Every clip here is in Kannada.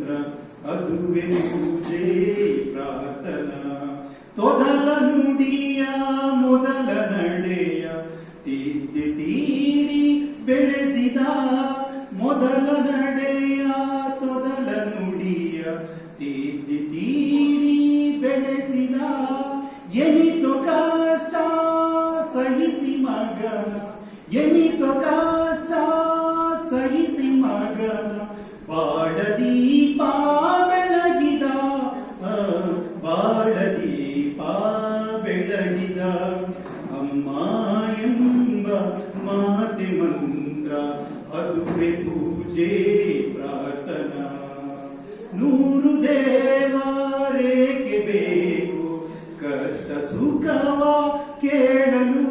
ಮಂತ್ರ ಅದುವೆ ಪೂಜೆ ಪ್ರಾರ್ಥನಾ. ತೊದಲ ನುಡಿಯ ಮೊದಲ ನಡೆಯ ತಿದ್ದಿ ತೀಡಿ ಬೆಳೆಸಿದ ಮೊದಲ ನಡೆಯ ತೊದಲ ನುಡಿಯ ತಿದ್ದಿ ತೀಡಿ ಬೆಳೆಸಿದ. ಎನಿತು ಕಷ್ಟ ಸಹಿಸಿ ಮಗನ ಎನಿತು ಕಷ್ಟ ಸಹಿಸಿ ಮಗನ ಬಾಳ ದೀಪ ಬೆಳಗಿದ ಬಾಳ ದೀಪ ಬೆಳಗಿದ. ಅಮ್ಮ ಎಂಬ ಮಾತೆ ಮಂತ್ರ ಅದುವೆ ಪೂಜೆ ಪ್ರಾರ್ಥನಾ. 100 ದೇವರೇಕೆ ಬೇಕು ಕಷ್ಟ ಸುಖವ ಕೇಳಲು.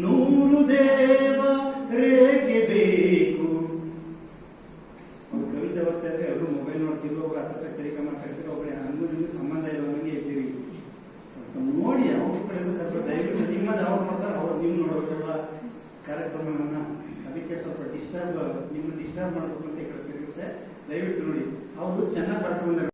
100 ದೇವರೇಕೆ ಬೇಕು. ಕವಿತೆ ಓದ್ತಾ ಇದ್ರೆ ಅವರು ಮೊಬೈಲ್ ನೋಡ್ತಿದ್ರು, ಒಬ್ರು ಹತ್ತ ತೆರಿಗೆ ಮಾತಾಡ್ತಿದ್ರು, ಒಬ್ಬರು ಹಂಗೂ ನಿಮ್ಗೆ ಸಂಬಂಧ ಇರೋದಂಗೆ ಇರ್ತೀರಿ. ಸ್ವಲ್ಪ ನೋಡಿ ಅವ್ರ ಕಡೆಗೂ ಸ್ವಲ್ಪ ದಯವಿಟ್ಟು ನಿಮ್ಮದು ಅವ್ರು ನೋಡ್ತಾರೆ, ಅವ್ರು ನೀವು ನೋಡೋದಲ್ಲ ಕಾರ್ಯಕ್ರಮಗಳನ್ನ. ಅದಕ್ಕೆ ಸ್ವಲ್ಪ ನಿಮ್ಮನ್ನು ಡಿಸ್ಟರ್ಬ್ ಮಾಡಬೇಕು ಅಂತ ತಿರುಗಿಸ್ತೆ. ದಯವಿಟ್ಟು ನೋಡಿ, ಅವರು ಚೆನ್ನಾಗಿ ಬರ್ಕೊಂಡು